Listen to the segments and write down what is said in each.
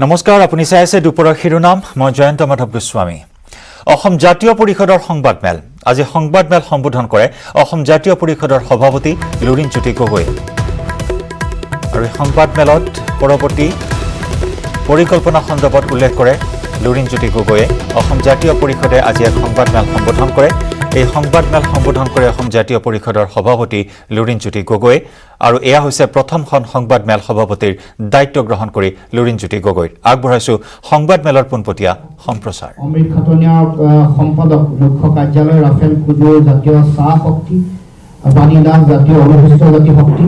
নমস্কাৰ আপুনি চাই আছে দুপৰৰ শিৰোনাম মই জয়ন্ত মাধৱ গোস্বামী অসম জাতীয় পৰিষদৰ সংবাদমেল আজি সংবাদমেল সম্বোধন কৰে অসম জাতীয় পৰিষদৰ সভাপতি লুৰিণজ্যোতি গগৈ আৰু সংবাদমেলত পৰৱৰ্তী পৰিকল্পনা সন্দৰ্ভত উল্লেখ কৰে লুৰিণজ্যোতি গগৈয়ে অসম জাতীয় পৰিষদে আজি এক সংবাদমেল সম্বোধন কৰে এই সংবাদমেল সম্বোধন কৰে অসম জাতীয় পৰিষদৰ সভাপতি লুৰিণজ্যোতি গগৈ আৰু এয়া হৈছে প্ৰথমখন সংবাদমেল সভাপতিৰ দায়িত্ব গ্ৰহণ কৰি লুৰিণজ্যোতি গগৈ আগবঢ়াইছো সংবাদমেলৰ পোনপটীয়া সম্প্ৰচাৰ অমৃত খাটনিয়া সম্পাদক মুখ্য কাৰ্যালয় ৰাফেল কুজুৰ জাতীয় চাহ শক্তি বাণী দাস জাতীয় অনুসূচিত জাতি শক্তি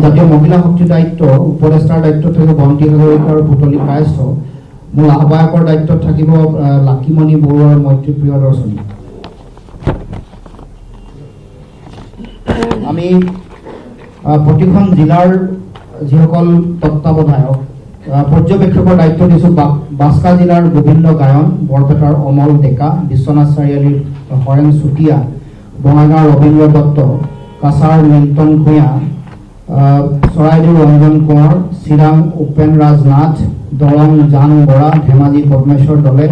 জাতীয় মহিলা শক্তি দায়িত্ব উপদেষ্টাৰ দায়িত্ব থাকিব বন্তি হাজৰিকাৰ পুতলি কায়স্থ মূল আহ্বায়কৰ দায়িত্বত থাকিব লাকিমণি বৰুৱাৰ মৈত্ৰী প্ৰিয়দৰ্শনী আমি প্ৰতিখন জিলাৰ যিসকল তত্ত্বাৱধায়ক পৰ্যবেক্ষকৰ দায়িত্ব দিছোঁ বাস্কা জিলাৰ গোবিন্দ গায়ন বৰপেটাৰ অমল ডেকা বিশ্বনাথ চাৰিআলিৰ হৰেণ চুতীয়া বঙাইগাঁৱৰ ৰবীন্দ্ৰ দত্ত কাছাৰ মিল্টন ভূঞা চৰাইদেউ ৰঞ্জন কোঁৱৰ চিৰাং উপেন ৰাজ নাথ দৰং জান বৰা ধেমাজি পদ্মেশ্বৰ দলে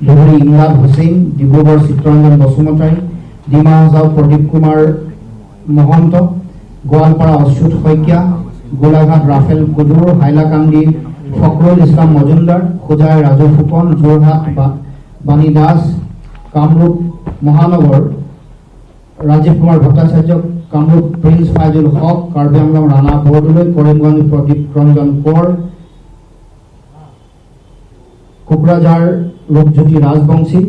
ধুবুৰী ইমৰাদ হুছেইন ডিব্ৰুগড় চিত্ৰৰঞ্জন বসুমতাৰী ডিমা হাছাও প্ৰদীপ কুমাৰ মহন্ত গোৱালপাৰা অচ্যুত শইকীয়া গোলাঘাট ৰাফেল কুজুৰ হাইলাকান্দি ফখৰুল ইছলাম মজুমদাৰ খোজাই ৰাজু ফুকন যোৰহাট বাণী দাস কামৰূপ মহানগৰ ৰাজীৱ কুমাৰ ভট্টাচাৰ্য কামৰূপ প্ৰিন্স ফাইজুল হক কাৰ্বি আংলং ৰাণা বৰদলৈ কৰিমগঞ্জ প্ৰদীপ ৰঞ্জন কোঁৱৰ কোকৰাঝাৰ ৰূপজ্যোতি ৰাজবংশী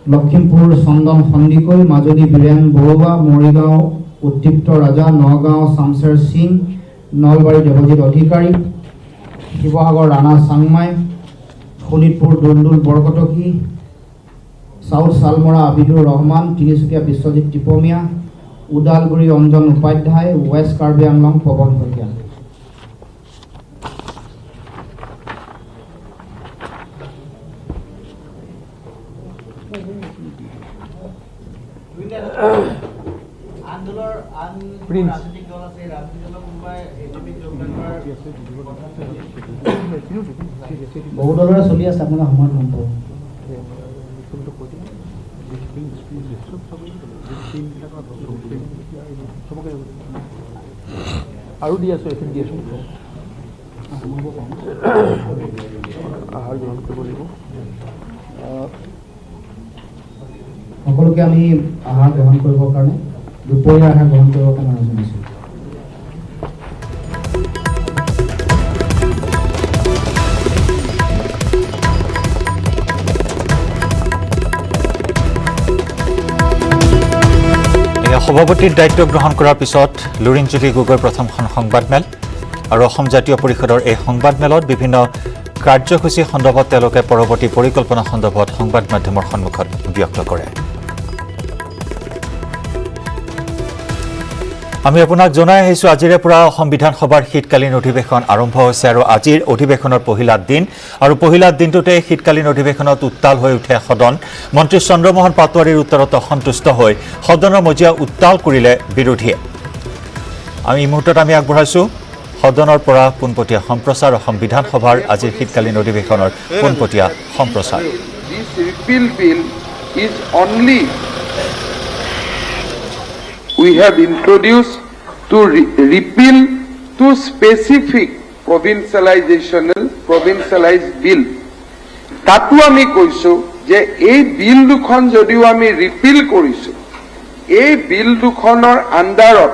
লখিমপুৰ চন্দন সন্দিকৈ মাজুলী বীৰেন বৰুৱা মৰিগাঁও উদ্দীপ্ত ৰাজা নগাঁও শামছেৰ সিং নলবাৰী দেৱজিৎ অধিকাৰী শিৱসাগৰ ৰাণা চাংমাই শোণিতপুৰ দুলদুল বৰকটকী চাউথ শালমৰা আবিদুৰ ৰহমান তিনিচুকীয়া বিশ্বজিৎ টিপমীয়া ওদালগুৰি অঞ্জন উপাধ্যায় ৱেষ্ট কাৰ্বি আংলং পৱন শইকীয়া বহুদলৰে চলি আছে আপোনাৰ সময়ত গম পাব আৰু দি আছো এখন দি আছো আহাৰ গ্ৰহণ কৰিব লাগিব সকলোকে আমি আহাৰ গ্ৰহণ কৰিবৰ কাৰণে দুপৰীয়া আহাৰ গ্ৰহণ কৰিবৰ কাৰণে আলোচনা কৰিছোঁ সভাপতিৰ দায়িত্ব গ্ৰহণ কৰাৰ পিছত লুৰিণজ্যোতি গগৈৰ প্ৰথমখন সংবাদমেল আৰু অসম জাতীয় পৰিষদৰ এই সংবাদমেলত বিভিন্ন কাৰ্যসূচী সন্দৰ্ভত তেওঁলোকে পৰৱৰ্তী পৰিকল্পনা সন্দৰ্ভত সংবাদ মাধ্যমৰ সন্মুখত ব্যক্ত কৰে আমি আপোনাক জনাই আহিছোঁ আজিৰে পৰা অসম বিধানসভাৰ শীতকালীন অধিৱেশন আৰম্ভ হৈছে আৰু আজিৰ অধিৱেশনৰ পহিলা দিন আৰু পহিলা দিনটোতে শীতকালীন অধিৱেশনত উত্তাল হৈ উঠে সদন মন্ত্ৰী চন্দ্ৰমোহন পাটোৱাৰীৰ উত্তৰত অসন্তুষ্ট হৈ সদনৰ মজিয়া উত্তাল কৰিলে বিৰোধীয়ে আমি এই মুহূৰ্তত আমি আগবঢ়াইছোঁ সদনৰ পৰা পোনপটীয়া সম্প্ৰচাৰ অসম বিধানসভাৰ আজিৰ শীতকালীন অধিৱেশনৰ পোনপটীয়া সম্প্ৰচাৰ We have introduced to repeal two specific provincialized bill. Tatu ami koisu je ei bill dukhon jodiu ami repeal korisu. Ei bill dukhonor underot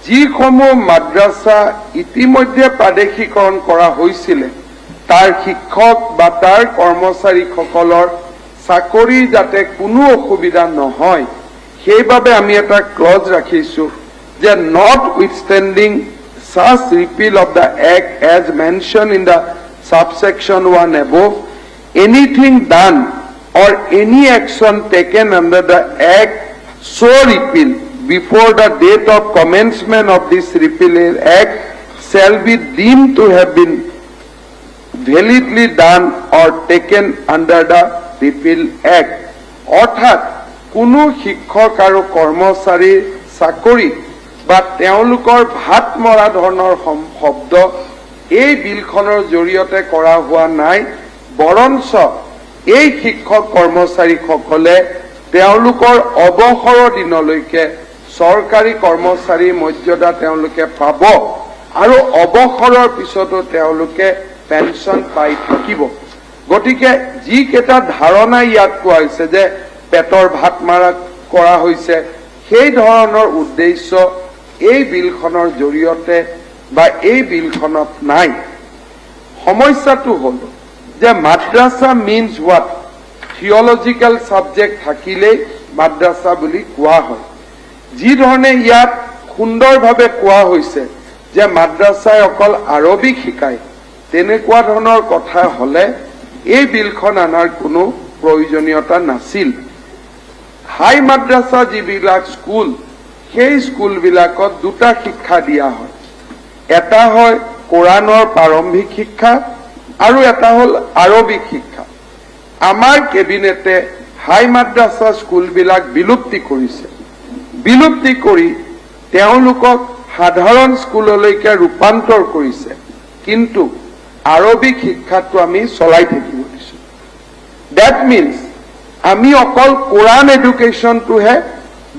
ji khomo madrasa itimodhye pradeshikoron kora hoisile tar shiক্ষক ba tar kormochari khokolor sakori jate kuno okhubida nohoy সেইভাবে আমি এটা close রাখিছো যে not withstanding such repeal of the act as mentioned in the subsection 1 above anything done or any action taken under the act so repeal before the date of commencement of this repeal act shall be deemed to have been validly done or taken under the repeal act অর্থাৎ কোনো শিক্ষক আৰু কৰ্মচাৰীৰ চাকৰি বা তেওঁলোকৰ ভাত মৰা ধৰণৰ শব্দ এই বিলখনৰ জৰিয়তে কৰা হোৱা নাই, বৰঞ্চ এই শিক্ষক কৰ্মচাৰীসকলে তেওঁলোকৰ অৱসৰৰ দিনলৈকে চৰকাৰী কৰ্মচাৰী মৰ্যাদা তেওঁলোকে পাব আৰু অৱসৰৰ পিছতো তেওঁলোকে পেঞ্চন পাই থাকিব। গতিকে যিকেইটা ধাৰণা ইয়াত কোৱা হৈছে যে পেটৰ ভাত মাৰা কৰা হৈছে, সেই ধৰণৰ উদ্দেশ্য এই বিলখনৰ জৰিয়তে বা এই বিলখনত নাই। সমস্যাটো হ'ল যে মাদ্ৰাছা মিনছ হোৱাট, থিঅলজিকেল ছাবজেক্ট থাকিলেই মাদ্ৰাছা বুলি কোৱা হয়। যি ধৰণে ইয়াত সুন্দৰভাৱে কোৱা হৈছে যে মাদ্ৰাছাই অকল আৰবিক শিকায়, তেনেকুৱা ধৰণৰ কথা হ'লে এই বিলখন অনাৰ কোনো প্ৰয়োজনীয়তা নাছিল। হাই মাদ্ৰাছা যিবিলাক স্কুল, সেই স্কুলবিলাকত দুটা শিক্ষা দিয়া হয়। এটা হয় কোৰাণৰ প্ৰাৰম্ভিক শিক্ষা আৰু এটা হ'ল আৰবিক শিক্ষা। আমাৰ কেবিনেটে হাই মাদ্ৰাছা স্কুলবিলাক বিলুপ্তি কৰিছে। বিলুপ্তি কৰি তেওঁলোকক সাধাৰণ স্কুললৈকে ৰূপান্তৰ কৰিছে, কিন্তু আৰবিক শিক্ষাটো আমি চলাই থাকিব দিছো। ডেট মিনছ আমি অকল কোৰাণ এডুকেশ্যনটোহে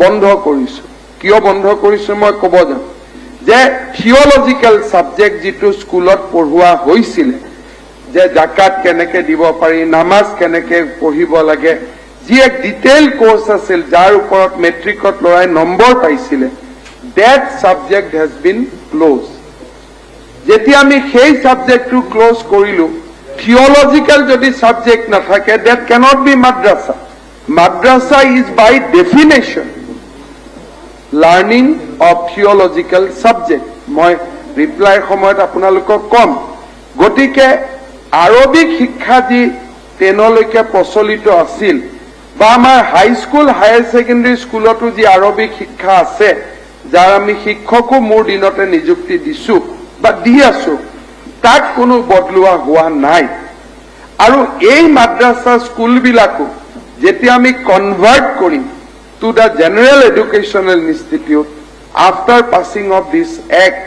বন্ধ কৰিছো। কিয় বন্ধ কৰিছো মই ক'ব যাম যে থিঅলজিকেল ছাবজেক্ট যিটো স্কুলত পঢ়োৱা হৈছিলে, যে জাকাত কেনেকে দিব পাৰি, নামাজ কেনেকে পঢ়িব লাগে, যি এক ডিটেইল কোৰ্চ আছিল যাৰ ওপৰত মেট্ৰিকত ল'ৰাই নম্বৰ পাইছিলে, that subject has been closed. যেতিয়া আমি সেই সাবজেক্টটো ক্লোজ কৰিলো, থিওলজিক্যাল যদি সাবজেক্ট না থাকে, that cannot be madrasa. Madrasa is by definition learning of theological subject. মই ৰিপ্লাইৰ সময়ত আপোনালোকক কম। গতিকে আৰবিক শিক্ষা যি 10 লৈকে প্ৰচলিত আছিল বা আমাৰ হাই স্কুল হায়াৰ সেকেন্ডাৰী স্কুলতো যি আৰবিক শিক্ষা আছে, যাৰ আমি শিক্ষকো মোৰ দিনতে নিযুক্তি দিছো বা দি আছো, তাক কোনো বদলোৱা হোৱা নাই। আৰু এই মাদ্ৰাছা স্কুলবিলাকো যেতিয়া আমি কনভাৰ্ট কৰিম to the general educational institute after passing of this act,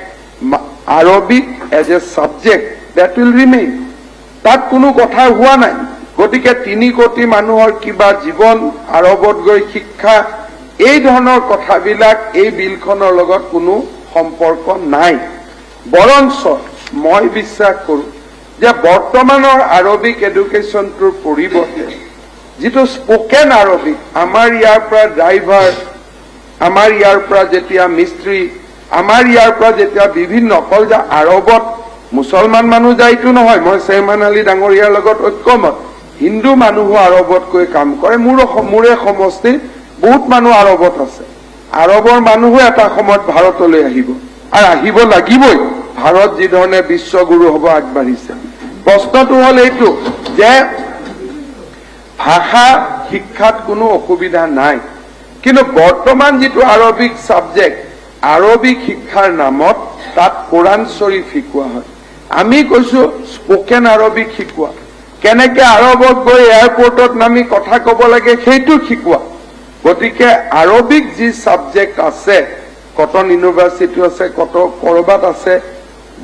Arabic as a subject that will remain. তাত কোনো কথা হোৱা নাই। গতিকে 3 কোটি মানুহৰ কিবা জীৱন, আৰবত গৈ শিক্ষা, এই ধৰণৰ কথাবিলাক এই বিলখনৰ লগত কোনো সম্পৰ্ক নাই। বৰঞ্চ মই বিশ্বাস কৰো যে বৰ্তমানৰ আৰবিক এডুকেশ্যনটোৰ পৰিৱৰ্তে যিটো স্পোকেন আৰবিক, আমাৰ ইয়াৰ পৰা ড্ৰাইভাৰ, আমাৰ ইয়াৰ পৰা যেতিয়া মিস্ত্ৰী, আমাৰ ইয়াৰ পৰা যেতিয়া বিভিন্ন, অকল যে আৰবত মুছলমান মানুহ যায়তো নহয়, মই চেহমান আলী ডাঙৰীয়াৰ লগত ঐক্যমত, হিন্দু মানুহো আৰবত গৈ কাম কৰে। মোৰে সমষ্টিৰ বহুত মানুহ আৰবত আছে। আৰবৰ মানুহো এটা সময়ত ভাৰতলৈ আহিব আৰু আহিব লাগিবই, ভাৰত যি ধৰণে বিশ্বগুৰু হ'ব আগবাঢ়িছে। প্ৰশ্নটো হ'ল এইটো যে ভাষা শিক্ষাত কোনো অসুবিধা নাই, কিন্তু বৰ্তমান যিটো আৰবিক ছাবজেক্ট, আৰবিক শিক্ষাৰ নামত তাত কোৰাণ শ্বৰীফ শিকোৱা হয়। আমি কৈছো স্পোকেন আৰবিক শিকোৱা, কেনেকে আৰবত গৈ এয়াৰপৰ্টত নামি কথা ক'ব লাগে সেইটো শিকোৱা। গতিকে আৰবিক যি ছাবজেক্ট আছে, কটন ইউনিভাৰ্চিটি আছে, কৰবাত আছে,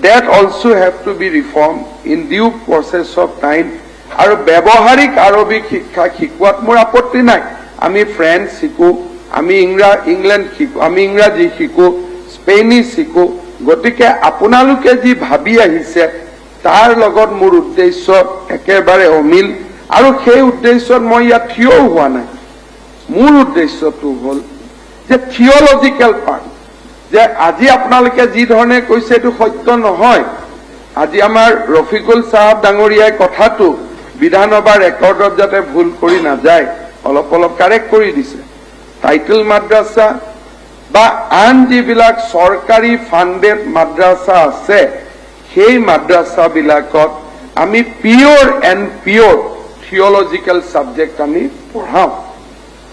that also have to be reformed in due process of time. আৰু ব্যৱহাৰিক আৰবিক শিক্ষা শিকোৱাত মোৰ আপত্তি নাই। আমি ফ্ৰেঞ্চ শিকো, আমি ইংলেণ্ড শিকো, আমি ইংৰাজী শিকো, স্পেনিছ শিকো। গতিকে আপোনালোকে যি ভাবি আহিছে তাৰ লগত মোৰ উদ্দেশ্য একেবাৰে অমিল, আৰু সেই উদ্দেশ্যত মই ইয়াত থিয় হোৱা নাই। মোৰ উদ্দেশ্যটো হ'ল যে থিওলজিকেল পাৰ্ট, যে আজি আপোনালোকে যি ধৰণে কৈছে এইটো সত্য নহয়। আজি আমাৰ ৰফিকুল চাহাব ডাঙৰীয়াই কথাটো বিধানসভাৰ ৰেকৰ্ডত যাতে ভুল কৰি নাযায় অলপ কাৰেক্ট কৰি দিছে। টাইটেল মাদ্ৰাছা বা আন যিবিলাক চৰকাৰী ফাণ্ডেড মাদ্ৰাছা আছে, সেই মাদ্ৰাছাবিলাকত আমি পিয়ৰ এণ্ড পিয়ৰ থিওলজিকেল ছাবজেক্ট আমি পঢ়াওঁ।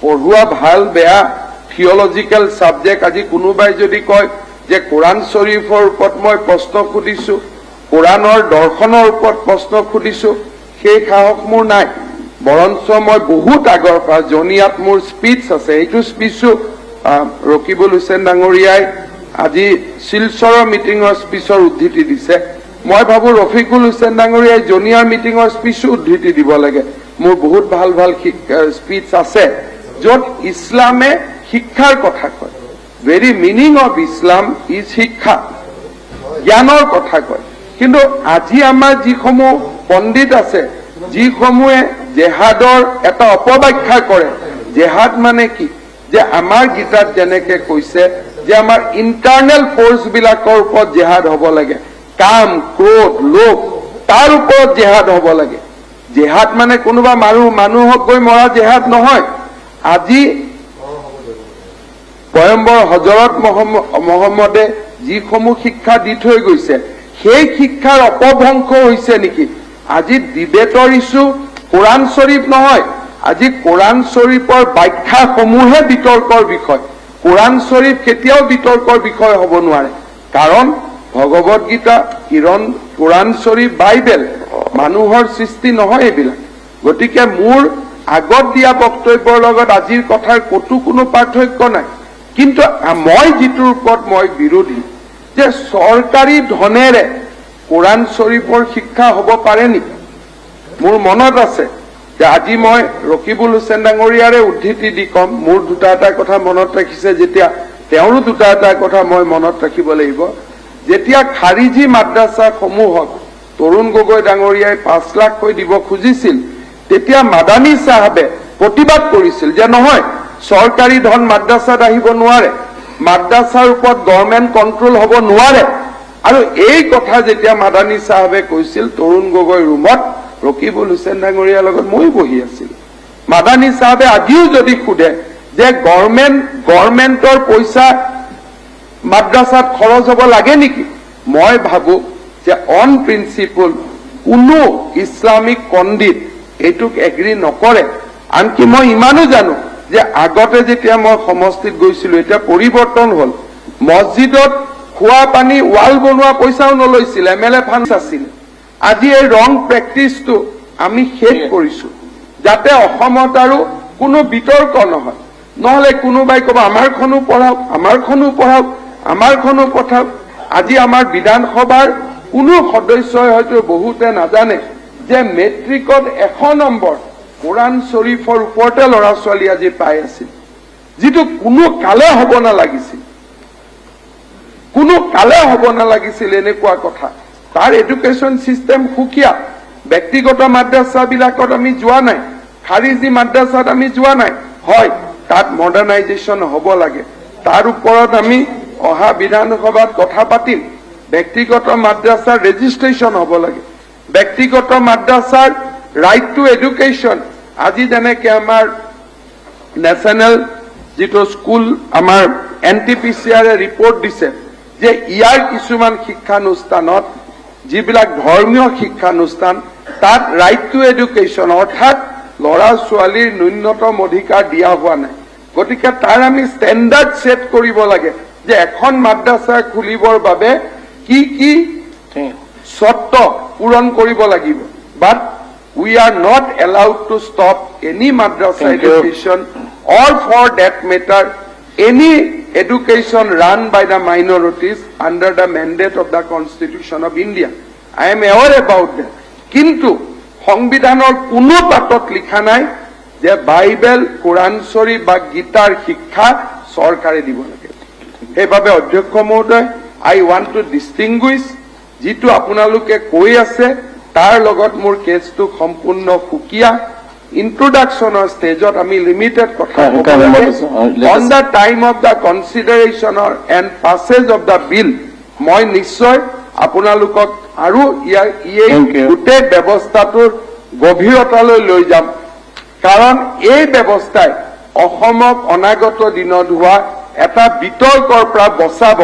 পঢ়োৱা ভাল বেয়া থিওলজিকেল ছাবজেক্ট, আজি কোনোবাই যদি কয় যে কোৰাণ শ্বৰীফৰ ওপৰত মই প্ৰশ্ন সুধিছো, কোৰাণৰ দৰ্শনৰ ওপৰত প্ৰশ্ন সুধিছো, সেই সাহস মোৰ নাই। বৰঞ্চ মই বহুত আগৰ পৰা জনিয়াত মোৰ স্পীচ আছে, এইটো স্পীচো ৰকিবুল হুছেইন ডাঙৰীয়াই আজি শিলচৰৰ মিটিঙৰ স্পীচৰ উদ্ধৃতি দিছে। মই ভাবো ৰফিকুল হুছেইন ডাঙৰীয়াই জুনিয়ৰ মিটিঙৰ স্পীচো উদ্ধৃতি দিব লাগে। মোৰ বহুত ভাল ভাল স্পীচ আছে য'ত ইছলামে শিক্ষাৰ কথা কয়। Very meaning of Islam is শিক্ষা, জ্ঞানৰ কথা কয়। কিন্তু আজি আমাৰ যিসমূহ পণ্ডিত আছে, যিসমূহে জেহাদৰ এটা অপব্যাখ্যা কৰে। জেহাদ মানে কি? যে আমাৰ গীতাত যেনেকে কৈছে যে আমাৰ ইণ্টাৰনেল ফৰ্চ বিলাকৰ ওপৰত জেহাদ হ'ব লাগে, কাম, ক্ৰোধ, লোভ, তাৰ ওপৰত জেহাদ হ'ব লাগে। জেহাদ মানে কোনোবা মানুহক গৈ মৰা জেহাদ নহয়। আজি পয়ম্বৰ হজৰত মহম্মদে যিসমূহ শিক্ষা দি থৈ গৈছে, সেই শিক্ষাৰ অপভ্ৰংশ হৈছে নেকি? আজি ডিবেটৰ ইছ্যু কোৰাণ শ্বৰীফ নহয়। আজি কোৰাণ শ্বৰীফৰ ব্যাখ্যাসমূহে বিতৰ্কৰ বিষয়। কোৰাণ শ্বৰীফ কেতিয়াও বিতৰ্কৰ বিষয় হ'ব নোৱাৰে, কাৰণ ভগৱত গীতা, কোৰাণ শ্বৰীফ, বাইবেল মানুহৰ সৃষ্টি নহয় এইবিলাক। গতিকে মোৰ আগত দিয়া বক্তব্যৰ লগত আজিৰ কথাৰ ক'তো কোনো পাৰ্থক্য নাই। কিন্তু মই যিটোৰ ওপৰত মই বিৰোধী, যে চৰকাৰী ধনেৰে কোৰাণ শ্বৰীফৰ শিক্ষা হ'ব পাৰে নেকি? মোৰ মনত আছে যে আজি মই ৰকিবুল হুছেইন ডাঙৰীয়াৰে উদ্ধৃতি দি কম, মোৰ দুটা এটা কথা মনত ৰাখিছে, যেতিয়া তেওঁৰো দুটা এটা কথা মই মনত ৰাখিব লাগিব। যেতিয়া খাৰিজি মাদ্ৰাছাসমূহক তৰুণ গগৈ ডাঙৰীয়াই 5 লাখকৈ দিব খুজিছিল, তেতিয়া মাদানী চাহাবে প্ৰতিবাদ কৰিছিল যে নহয়, চৰকাৰী ধন মাদ্ৰাছাত আহিব নোৱাৰে, মাদ্ৰাছাৰ ওপৰত গভৰ্ণমেণ্ট কণ্ট্ৰল হ'ব নোৱাৰে। আৰু এই কথা যেতিয়া মাদানী চাহাবে কৈছিল, তৰুণ গগৈ ৰুমত ৰকিবুল হুছেইন ডাঙৰীয়াৰ লগত মই বহি আছিল। মাদানী চাহাবে আজিও যদি সোধে যে গভৰ্ণমেণ্টৰ পইচা মাদ্ৰাছাত খৰচ হ'ব লাগে নেকি, মই ভাবো যে অন প্ৰিন্সিপল কোনো ইছলামিক পণ্ডিত এইটোক এগ্ৰী নকৰে। আনকি মই ইমানো জানো যে আগতে যেতিয়া মই সমষ্টিত গৈছিলো, এতিয়া পৰিৱৰ্তন হ'ল, মছজিদত খোৱা পানী ৱাল বনোৱা পইচাও নলৈছিল, MLA ফাণ্ড আছিল। আজি এই ৰং প্ৰেক্টিচটো আমি শেষ কৰিছো, যাতে অসমত আৰু কোনো বিতৰ্ক নহয়। নহলে কোনোবাই ক'ব আমাৰখনো পঢ়াওক, আমাৰখনো পঢ়াওক, আমাৰখনো পঠাওক। আজি আমাৰ বিধানসভাৰ কোনো সদস্যই হয়তো বহুতে নাজানে যে মেট্ৰিকত 100 নম্বৰ কোৰাণ শ্বৰীফৰ ওপৰতে ল'ৰা ছোৱালী আজি পাই আছিল, যিটো কোনো কালে হ'ব নালাগিছিল, কোনো কালে হ'ব নালাগিছিল এনেকুৱা কথা। তাৰ এডুকেশ্যন চিষ্টেম সুকীয়া। ব্যক্তিগত মাদ্ৰাছাবিলাকত আমি যোৱা নাই, খাৰিজি মাদ্ৰাছাত আমি যোৱা নাই। হয়, তাত মডাৰ্ণাইজেশ্যন হ'ব লাগে, তাৰ ওপৰত আমি অহা বিধানসভাত কথা পাতিম। ব্যক্তিগত মাদ্ৰাছাৰ ৰেজিষ্ট্ৰেশ্যন হ'ব লাগে, ব্যক্তিগত মাদ্ৰাছাৰ ৰাইট টু এডুকেশ্যন। আজি যেনেকে আমাৰ নেশ্যনেল যিটো স্কুল আমাৰ NTPCR ৰিপৰ্ট দিছে যে ইয়াৰ কিছুমান শিক্ষানুষ্ঠানত, যিবিলাক ধৰ্মীয় শিক্ষানুষ্ঠান, তাত ৰাইট টু এডুকেশ্যন অৰ্থাৎ ল'ৰা ছোৱালীৰ ন্যূনতম অধিকাৰ দিয়া হোৱা নাই। গতিকে তাৰ আমি ষ্টেণ্ডাৰ্ড ছেট কৰিব লাগে যে এখন মাদ্ৰাছা খুলিবৰ বাবে কি কি চৰ্ত পূৰণ কৰিব লাগিব। বাট we are not allowed to stop any madrasa education or for that matter any education run by the minorities under the mandate of the Constitution of India. I am aware about that. কিন্তু সংবিধানৰ কোনো পাতত লিখা নাই যে Bible, কোৰাণ শ্বৰীফ বা গীতাৰ শিক্ষা চৰকাৰে দিব লাগে। সেইবাবে অধ্যক্ষ মহোদয়, I want to distinguish যিটো আপোনালোকে কৈ আছে তাৰ লগত মোৰ কেছটো সম্পূৰ্ণ সুকীয়া। ইন্ট্ৰোডাকশ্যনৰ ষ্টেজত আমি লিমিটেড কথা ক'ব লাগে। On the time of the কনচিডাৰেশ্যনৰ and passage of the bill মই নিশ্চয় আপোনালোকক আৰু এই গোটেই ব্যৱস্থাটোৰ গভীৰতালৈ লৈ যাম, কাৰণ এই ব্যৱস্থাই অসমক অনাগত দিনত হোৱা এটা বিতৰ্কৰ পৰা বচাব।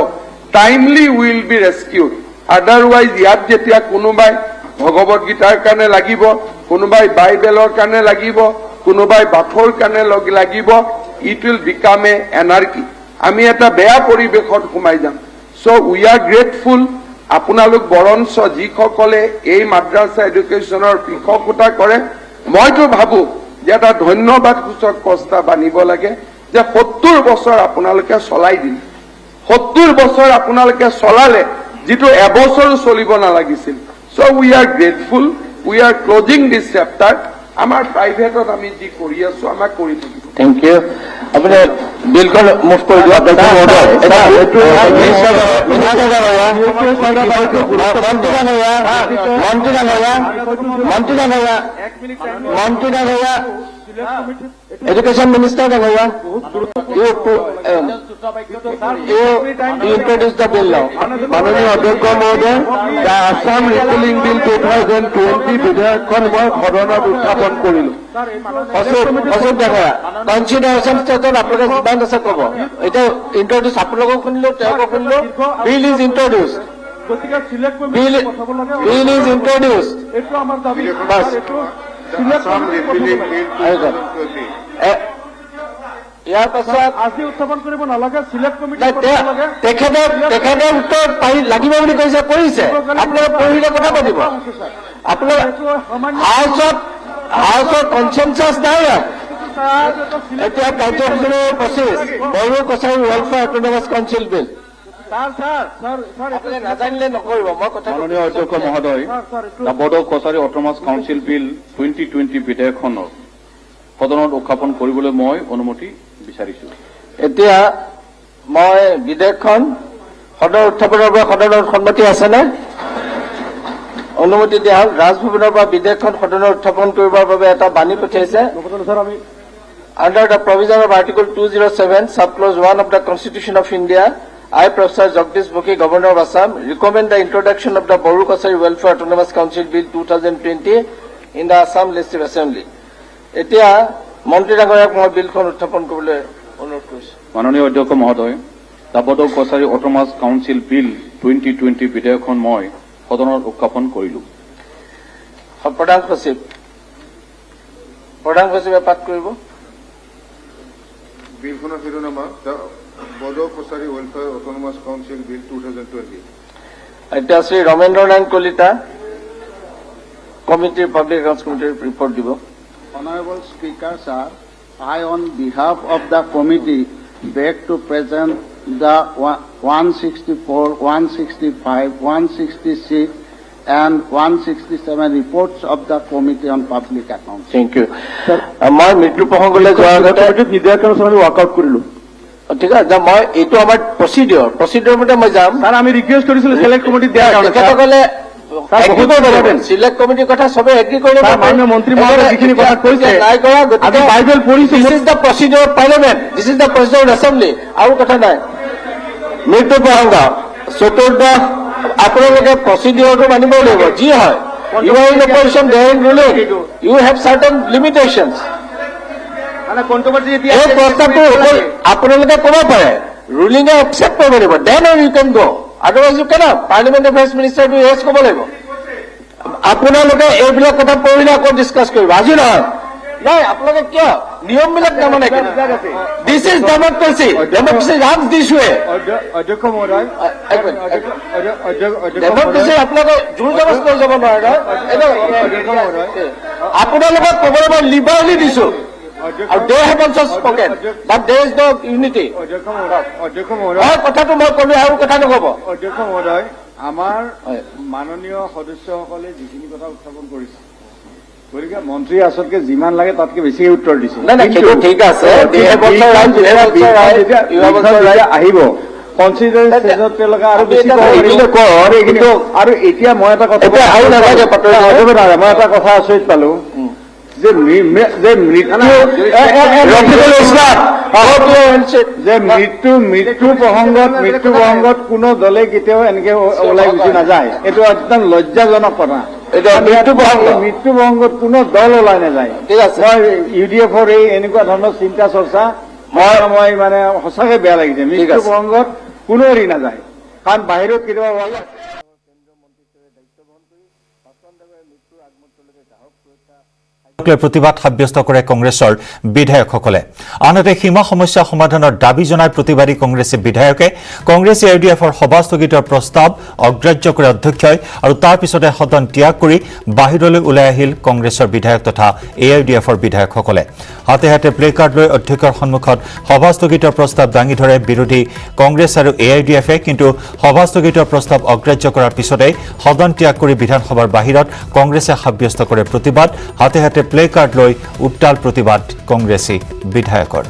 Timely will be rescued. Otherwise ইয়াত যেতিয়া কোনোবাই ভগৱত গীতাৰ কাৰণে লাগিব, কোনোবাই বাইবেলৰ কাৰণে লাগিব, কোনোবাই বাথৰ কাৰণে লাগিব, ইট উইল বিকাম এ এনাৰ্কি। আমি এটা বেয়া পৰিৱেশত সোমাই যাম। চ' উই আৰ গ্ৰেটফুল। আপোনালোক বৰঞ্চ যিসকলে এই মাদ্ৰাছা এডুকেশ্যনৰ পৃষ্ঠপোষকতা কৰে, মইতো ভাবো যে এটা ধন্যবাদ সূচক প্ৰস্তাৱ আনিব লাগে যে 70 বছৰ আপোনালোকে চলাই দিলে, 70 বছৰ আপোনালোকে চলালে, যিটো এবছৰো চলিব নালাগিছিল। So' we are grateful, we are closing this chapter. আমাৰ প্ৰাইভেটত আমি যি কৰি আছো আমাক কৰি থাকিব। Thank you. আপুনি বিলখন মুভ কৰি দিয়ক। Education Minister Dangaya, you introduce the bill now. মাননীয় অধ্যক্ষ মহোদয়, the Assam Repealing Bill 2020 বিধেয়কখন মই সদনত উত্থাপন কৰিলো। অশোক ডাঙৰীয়া, কনচিডাৰেশ্যন ষ্টেটত আপোনালোকে যিমান আছে ক'ব। এতিয়া ইন্ট্ৰডিউচ আপোনালোকক শুনিলো, তেওঁকো শুনিলো। বিল ইজ ইন্ট্ৰডিউচ, গতিকে চিলেক্ট বিল ইজ ইন্ট্ৰডিউচ। এইটো আমাৰ দাবী। বাছ। ইয়াৰ পাছত আজি উত্থাপন কৰিব নালাগে, চিলেক্ট কমিটি তেখেতে উত্তৰ পাই লাগিব বুলি কৈছে, কৰিছে। আপোনালোকে পঢ়িলে কথা পাতিব। আপোনালোকে হাউচত কনচেনচাছ নাই ইয়াত। এতিয়া কাৰ্যসূচী 25 Bodo Kachari welfare autonomous council bill. আপুনি নাজানিলে নকৰিব, মই কথা। মাননীয় অধ্যক্ষ মহোদয়, Bodo Kachari autonomous council bill 2020 বিধেয়কখনৰ সদনত উত্থাপন কৰিবলৈ মই অনুমতি বিচাৰিছো। এতিয়া মই বিধেয়কখন সদন উত্থাপনৰ পৰা সদনৰ সন্মতি আছেনে? অনুমতি দিয়া হল। ৰাজভৱনৰ পৰা বিধেয়কখন সদনত উত্থাপন কৰিবৰ বাবে এটা বাণী পঠিয়াইছে। Under the provision of Article 207, Subclause 1 of the Constitution of India, I, Professor Jagdish Mukhi, Governor of Assam, recommend the introduction of the Boru Kosari Welfare Autonomous Council Bill 2020 in the Assam Legislative Assembly. এতিয়া মন্ত্ৰী ডাঙৰীয়াক মই বিলখন উত্থাপন কৰিবলৈ অনুৰোধ কৰিছো। মাননীয় অধ্যক্ষ মহোদয়, Bodo Kachari autonomous council bill 2020 বিধেয়কখন মই সদনত উত্থাপন কৰিলো। প্ৰধান সচিবে পাঠ কৰিব। বিলখনৰ শিৰোনামা Bodo Kachari welfare autonomous council bill 2020। এতিয়া শ্ৰী ৰমেন্দ্ৰ নাৰায়ণ কলিতা কমিটিৰ পাব্লিক একাউণ্টছ কমিটিৰ ৰিপৰ্ট দিব। Honorable Speaker, sir, I, on behalf of the committee, beg to present the 164, 165, 166, and 167 reports of the Committee on Public Accounts. Thank you. মই মৃত্যু প্ৰসংগলৈ যোৱাৰ আগতে বিধেয়কৰ আমি ৱাৰ্কআউট কৰিলো। ঠিক আছে, মই এইটো আমাৰ প্ৰচিডিঅৰ মতে মই যাম। ছাৰ, আমি ৰিকুৱেষ্ট কৰিছিলো চিলেক্ট কমিটি দিয়াৰ কাৰণে। তেখেতসকলে চিলেক্ট কমিটিৰ কথা সবে এগ্ৰি কৰিব। মাননীয় মন্ত্ৰী মহোদয় যিখিনি কথা কৈছে নাই কৰা, আমি বাইবেল পঢ়িছো। This is the procedure of parliament, this is the procedure of assembly. আৰু কথা নাই। মৃত্যু প্ৰসংগ চতুৰ্দশ, আপোনালোকে প্ৰচিডিঅৰটো মানিব লাগিব। যি হয়, you are in opposition, they in ruling, you have certain limitations. এই প্ৰস্তাৱটো আপোনালোকে ক'ব পাৰে, ৰুলিঙে একচেপ্ট কৰিব লাগিব, then you can go'. Otherwise you cannot. Parliament affairs মিনিষ্টাৰটো ইয়েছ ক'ব লাগিব। আপোনালোকে এইবিলাক কথা পঢ়িলে আকৌ ডিছকাছ কৰিব, আজি নহয়। নাই, আপোনালোকে কিয় নিয়মবিলাক নামানে? This is democracy, democracy runs this way. অধ্যক্ষ মহোদয়, ডেমক্ৰেচি আপোনালোকে জোৰ জবস্তি লৈ যাব নোৱাৰে নহয়। আপোনালোকক ক'বলৈ মই লিবাৰেলি দিছো, আৰু they have also' spoken, but they is no unity. অধ্যক্ষ মহোদয়, কথাটো মই ক'লো, আৰু কথা নক'ব। অধ্যক্ষ মহোদয়, আমাৰ মাননীয় সদস্যসকলে যিখিনি কথা উত্থাপন কৰিছে, গতিকে মন্ত্ৰী আচলতে যিমান লাগে তাতকে বেছিকে উত্তৰ দিছে। নাই, সেইটো ঠিক আছে। আহিব কনচিডাৰ ষ্টেজত তেওঁলোকে আৰু বেছি আৰু এতিয়া মই এটা কথা মই এটা কথা আচৰিত পালো যে মৃত্যু প্ৰসংগত কোনো দলে কেতিয়াও এনেকে ওলাই গুচি নাযায়। এইটো একদম লজ্জাজনক কথা। মৃত্যু প্ৰসংগত কোনো দল ওলাই নাযায়। মই UDF-ৰ এই এনেকুৱা ধৰণৰ চিন্তা চৰ্চা মই মানে সঁচাকে বেয়া লাগিছে। মৃত্যু প্ৰসংগত কোনো এৰি নাযায়, কাৰণ বাহিৰত কেতিয়াবা কেন্দ্ৰীয় মন্ত্ৰী হিচাপে দায়িত্ব বহন কৰি মৃত্যুৰ আগমুহূৰ্তলৈকে গ্ৰাহক সুৰক্ষা প্ৰতিবাদ সাব্যস্ত কৰে কংগ্ৰেছৰ বিধায়কসকলে আনহাতে সীমা সমস্যা সমাধানৰ দাবী জনাই প্ৰতিবাদী কংগ্ৰেছী বিধায়কে কংগ্ৰেছী ইউডিএফৰ সভা স্থগিতৰ প্ৰস্তাৱ অগ্ৰাহ্য কৰে অধ্যক্ষই আৰু তাৰ পিছতে সদন ত্যাগ কৰি বাহিৰলৈ ওলাই আহিল কংগ্ৰেছৰ বিধায়ক তথা এআইডিএফৰ বিধায়কসকলে হাতে হাতে প্লে কাৰ্ড লৈ অধ্যক্ষৰ সন্মুখত সভা স্থগিতৰ প্ৰস্তাৱ দাঙি ধৰে বিৰোধী কংগ্ৰেছ আৰু এআইডিএফে কিন্তু সভা স্থগিতৰ প্ৰস্তাৱ অগ্ৰাহ্য কৰাৰ পিছতে সদন ত্যাগ কৰি বিধানসভাৰ বাহিৰত কংগ্ৰেছে সাব্যস্ত কৰে প্ৰতিবাদ হাতে হাতে প্লে কাৰ্ড লৈ উত্তাল প্ৰতিবাদ কংগ্ৰেছী বিধায়কৰ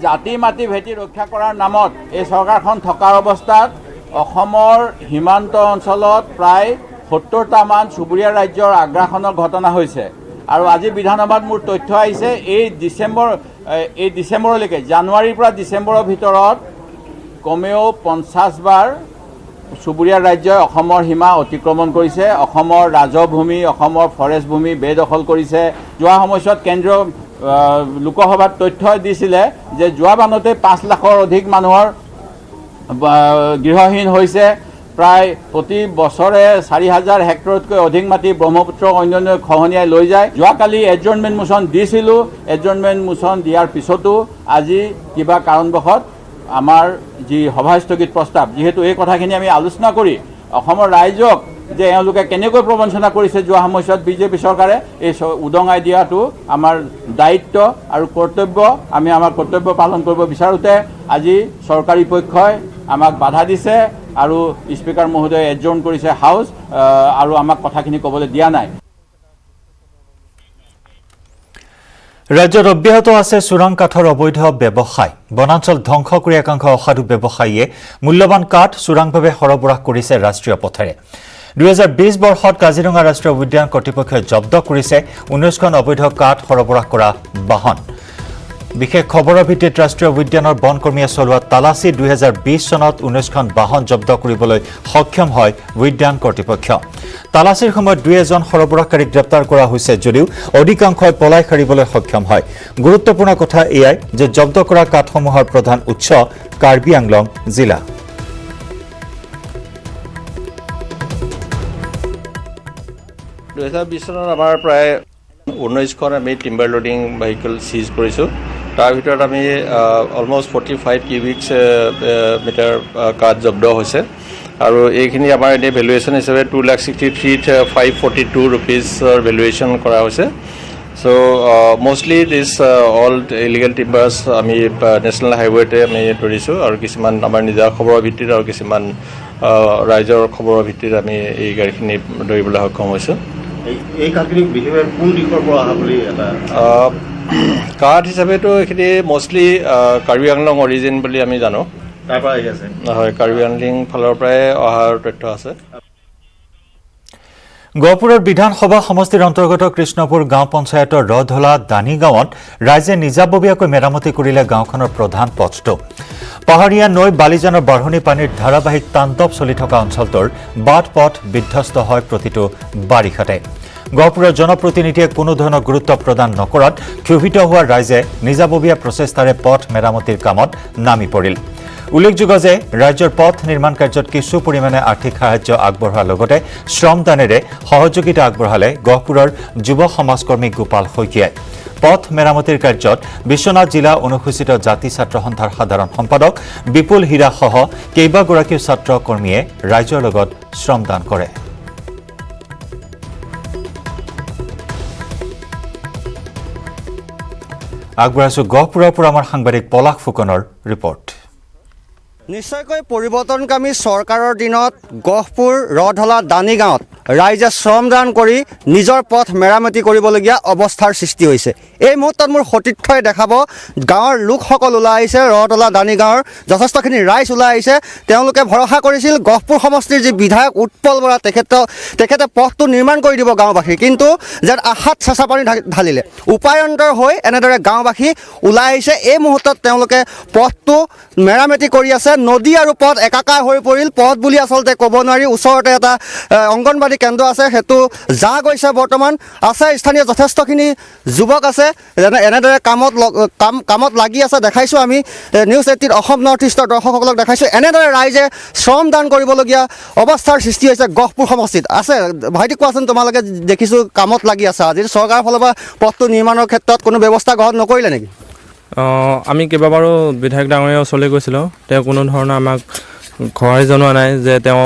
জাতি মাটি ভেটি ৰক্ষা কৰাৰ নামত এই চৰকাৰখন থকাৰ অৱস্থাত অসমৰ সীমান্ত অঞ্চলত প্ৰায় ৭০টামান চুবুৰীয়া ৰাজ্যৰ আগ্ৰাসনৰ ঘটনা হৈছে আৰু আজি বিধানসভাত মোৰ তথ্য আহিছে এই ডিচেম্বৰলৈকে জানুৱাৰীৰ পৰা ডিচেম্বৰৰ ভিতৰত কমেও 50 বাৰ চুবুৰীয়া ৰাজ্যই অসমৰ সীমা অতিক্ৰমণ কৰিছে অসমৰ ৰাজভূমি অসমৰ ফৰেষ্ট ভূমি বেদখল কৰিছে যোৱা সময়ছোৱাত কেন্দ্ৰীয় লোকসভাত তথ্য দিছিলে যে যোৱা বানতে 5 লাখৰ অধিক মানুহৰ গৃহহীন হৈছে প্ৰায় প্ৰতি বছৰে 4,000 হেক্টৰতকৈ অধিক মাটি ব্ৰহ্মপুত্ৰ অন্যান্য খহনীয়াই লৈ যায় যোৱাকালি এডজৰ্ণমেণ্ট মোচন দিছিলোঁ এডজৰ্ণমেণ্ট মোচন দিয়াৰ পিছতো আজি কিবা কাৰণবশত আমাৰ যি সভাস্থগিত প্ৰস্তাৱ যেহেতু এই কথাখিনি আমি আলোচনা কৰি অসমৰ ৰাইজক যে এওঁলোকে কেনেকৈ প্ৰবঞ্চনা কৰিছে যোৱা সময়ছোৱাত বিজেপি চৰকাৰে এই উদঙাই দিয়াটো আমাৰ দায়িত্ব আৰু কৰ্তব্য আমি আমাৰ কৰ্তব্য পালন কৰিব বিচাৰোঁতে আজি চৰকাৰী পক্ষই আমাক বাধা দিছে আৰু স্পীকাৰ মহোদয়ে এডজৰ্ণ কৰিছে হাউচ আৰু আমাক কথাখিনি ক'বলৈ দিয়া নাই ৰাজ্যত অব্যাহত আছে চোৰাং কাঠৰ অবৈধ ব্যৱসায় বনাঞ্চল ধ্বংস কৰি একাংশ অসাধু ব্যৱসায়ীয়ে মূল্যৱান কাঠ চোৰাংভাৱে সৰবৰাহ কৰিছে ৰাষ্ট্ৰীয় পথেৰে 2020 বৰ্ষত কাজিৰঙা ৰাষ্ট্ৰীয় উদ্যান কৰ্তৃপক্ষই জব্দ কৰিছে 19খন অবৈধ কাঠ সৰবৰাহ কৰা বাহন বিশেষ খবৰৰ ভিত্তিত ৰাষ্ট্ৰীয় উদ্যানৰ বনকৰ্মীয়ে চলোৱা তালাচী 2020 চনত 19খন বাহন জব্দ কৰিবলৈ সক্ষম হয় উদ্যান কৰ্তৃপক্ষ তালাচীৰ সময়ত 2জন সৰবৰাহকাৰীক গ্ৰেপ্তাৰ কৰা হৈছে যদিও অধিকাংশই পলাই সাৰিবলৈ সক্ষম হয় গুৰুত্বপূৰ্ণ কথা এয়াই যে জব্দ কৰা কাঠসমূহৰ প্ৰধান উৎস কাৰ্বি আংলং জিলা 2020 চনত আমাৰ প্ৰায় 19খন আমি টিম্বাৰ লোডিং ভেহিকল সিজ কৰিছোঁ তাৰ ভিতৰত আমি অলমোষ্ট 45 কিউবিক মিটাৰ কাঠ জব্দ হৈছে আৰু এইখিনি আমাৰ এনে ভেলুৱেশ্যন হিচাপে 2,63,542 ৰুপিজৰ ভেলুৱেশ্যন কৰা হৈছে চ' মষ্টলি দিছ অল ইলিগেল টিম্বাৰ্ছ আমি নেশ্যনেল হাইৱেতে আমি ধৰিছোঁ আৰু কিছুমান আমাৰ নিজা খবৰৰ ভিত্তিত আৰু কিছুমান ৰাইজৰ খবৰৰ ভিত্তিত আমি এই গাড়ীখিনি ধৰিবলৈ সক্ষম হৈছোঁ এই কাঠখিনি বিশেষভাৱে কোন দিশৰ পৰা অহা বুলি এটা কাঠ হিচাপেতো এইখিনি মষ্টলি কাৰ্বি আংলং অৰিজিন বুলি আমি জানো তাৰ পৰা আহি আছে হয় কাৰ্বি আংলং ফালৰ পৰাই অহাৰ তথ্য আছে গহপুৰৰ বিধানসভা সমষ্টিৰ অন্তৰ্গত কৃষ্ণপুৰ গাঁও পঞ্চায়তৰ ৰধলা দানি গাঁৱত ৰাইজে নিজাববীয়াকৈ মেৰামতি কৰিলে গাঁওখনৰ প্ৰধান পথটো পাহাৰীয়া নৈ বালিজানৰ বাঢ়নী পানীৰ ধাৰাবাহিক তাণ্ডৱ চলি থকা অঞ্চলটোৰ বাট পথ বিধ্বস্ত হয় প্ৰতিটো বাৰিষাতে গহপুৰৰ জনপ্ৰতিনিধিয়ে কোনো ধৰণৰ গুৰুত্ব প্ৰদান নকৰাত ক্ষোভিত হোৱা ৰাইজে নিজাববীয়া প্ৰচেষ্টাৰে পথ মেৰামতিৰ কামত নামি পৰিল উল্লেখযোগ্য যে ৰাজ্যৰ পথ নিৰ্মাণ কাৰ্যত কিছু পৰিমাণে আৰ্থিক সাহায্য আগবঢ়োৱাৰ লগতে শ্ৰমদানেৰে সহযোগিতা আগবঢ়ালে গহপুৰৰ যুৱ সমাজকৰ্মী গোপাল শইকীয়াই পথ মেৰামতিৰ কাৰ্যত বিশ্বনাথ জিলা অনুসূচিত জাতি ছাত্ৰ সন্থাৰ সাধাৰণ সম্পাদক বিপুল হীৰাসহ কেইবাগৰাকীও ছাত্ৰ কৰ্মীয়ে ৰাইজৰ লগত শ্ৰমদান কৰে আগবঢ়াইছো গহপুৰৰ পৰা আমাৰ সাংবাদিক পলাশ ফুকনৰ ৰিপৰ্ট নিশ্চয়কৈ পৰিৱৰ্তনকামী চৰকাৰৰ দিনত গহপুৰ ৰধলা দানি গাঁৱত ৰাইজে শ্ৰমদান কৰি নিজৰ পথ মেৰামতি কৰিবলগীয়া অৱস্থাৰ সৃষ্টি হৈছে। এই মুহূৰ্তত মোৰ সতীৰ্থই দেখাব গাঁৱৰ লোকসকল ওলাই আহিছে, ৰতলা দানি গাঁৱৰ যথেষ্টখিনি ৰাইজ ওলাই আহিছে। তেওঁলোকে ভৰসা কৰিছিল গহপুৰ সমষ্টিৰ যি বিধায়ক উৎপল বৰা তেখেতে পথটো নিৰ্মাণ কৰি দিব গাঁওবাসী, কিন্তু যেন আশাত চেঁচা পানী ঢালিলে। উপায়ন্তৰ হৈ এনেদৰে গাঁওবাসী ওলাই আহিছে। এই মুহূৰ্তত তেওঁলোকে পথটো মেৰামতি কৰি আছে। নদী আৰু পথ একাকাৰ হৈ পৰিল। পথ বুলি আচলতে ক'ব নোৱাৰি। ওচৰতে এটা অংগনবাদী কেন্দ্ৰ আছে, সেইটো যা গৈছে বৰ্তমান। আছে স্থানীয় যথেষ্টখিনি যুৱক আছে, এনেদৰে কামত লাগি আছে। দেখাইছোঁ আমি নিউজ 18 অসম নৰ্থ ইষ্টৰ দৰ্শকসকলক দেখাইছোঁ। এনেদৰে ৰাইজে শ্ৰমদান কৰিবলগীয়া অৱস্থাৰ সৃষ্টি হৈছে গহপুৰ সমষ্টিত। আছে ভাইটি, কোৱাচোন, তোমালোকে দেখিছোঁ কামত লাগি আছে। আজি চৰকাৰৰ ফালৰ পৰা পথটো নিৰ্মাণৰ ক্ষেত্ৰত কোনো ব্যৱস্থা গ্ৰহণ নকৰিলে নেকি? আমি কেইবাবাৰো বিধায়ক ডাঙৰীয়াৰ ওচৰলৈ গৈছিলোঁ। তেওঁ কোনো ধৰণৰ আমাক সহায় জনোৱা নাই যে তেওঁ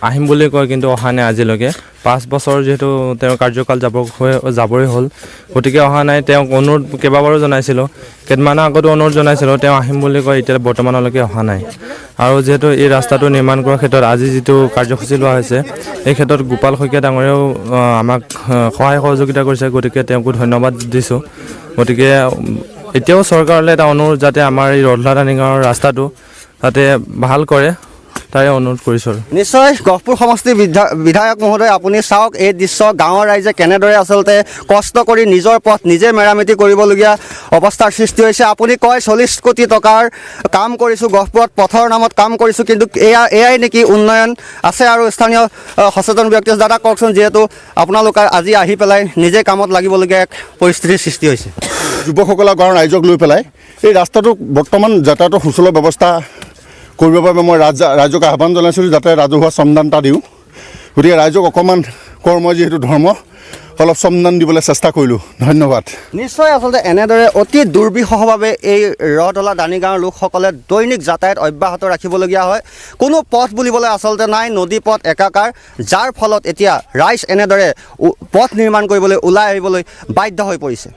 আহিম বুলি কয়, কিন্তু অহা নাই আজিলৈকে। 5 বছৰ যিহেতু তেওঁৰ কাৰ্যকাল যাবই হ'ল, গতিকে অহা নাই। তেওঁক অনুৰোধ কেইবাবাৰো জনাইছিলোঁ, কেইদিনমানৰ আগতো অনুৰোধ জনাইছিলোঁ, তেওঁ আহিম বুলি কয়, এতিয়া বৰ্তমানলৈকে অহা নাই। আৰু যিহেতু এই ৰাস্তাটো নিৰ্মাণ কৰাৰ ক্ষেত্ৰত আজি যিটো কাৰ্যসূচী লোৱা হৈছে, এই ক্ষেত্ৰত গোপাল শইকীয়া ডাঙৰীয়াও আমাক সহায় সহযোগিতা কৰিছে, গতিকে তেওঁকো ধন্যবাদ দিছোঁ। গতিকে এতিয়াও চৰকাৰলৈ এটা অনুৰোধ, যাতে আমাৰ এই ৰতলা দানি গাঁৱৰ ৰাস্তাটো যাতে ভাল কৰে, তাৰে অনুৰোধ কৰিছোঁ। নিশ্চয় গহপুৰ সমষ্টিৰ বিধায়ক মহোদয়, আপুনি চাওক এই দৃশ্য। গাঁৱৰ ৰাইজে কেনেদৰে আচলতে কষ্ট কৰি নিজৰ পথ নিজে মেৰামতি কৰিবলগীয়া অৱস্থাৰ সৃষ্টি হৈছে। আপুনি কয় 40 কোটি টকাৰ কাম কৰিছোঁ, গহপুৰত পথৰ নামত কাম কৰিছোঁ, কিন্তু এয়াই নেকি উন্নয়ন? আছে আৰু স্থানীয় সচেতন ব্যক্তি। দাদা কওকচোন, যিহেতু আপোনালোকে আজি আহি পেলাই নিজে কামত লাগিবলগীয়া এক পৰিস্থিতিৰ সৃষ্টি হৈছে। যুৱকসকলে গাঁৱৰ ৰাইজক লৈ পেলাই এই ৰাস্তাটো বৰ্তমান যাতায়াতৰ সুচলৰ ব্যৱস্থা কৰিবৰ বাবে মই ৰাইজক আহ্বান জনাইছিলোঁ, যাতে ৰাজহুৱা শ্ৰমদান এটা দিওঁ। গতিকে ৰাইজক অকণমান কৰ্ম যিহেতু ধৰ্ম, অলপ শ্ৰমদান দিবলৈ চেষ্টা কৰিলোঁ। ধন্যবাদ। নিশ্চয় আচলতে এনেদৰে অতি দুৰ্বিষহভাৱে এই ৰতলা দানি গাঁৱৰ লোকসকলে দৈনিক যাতায়াত অব্যাহত ৰাখিবলগীয়া হয়। কোনো পথ বুলিবলৈ আচলতে নাই, নদী পথ একাকাৰ, যাৰ ফলত এতিয়া ৰাইজ এনেদৰে পথ নিৰ্মাণ কৰিবলৈ ওলাই আহিবলৈ বাধ্য হৈ পৰিছে।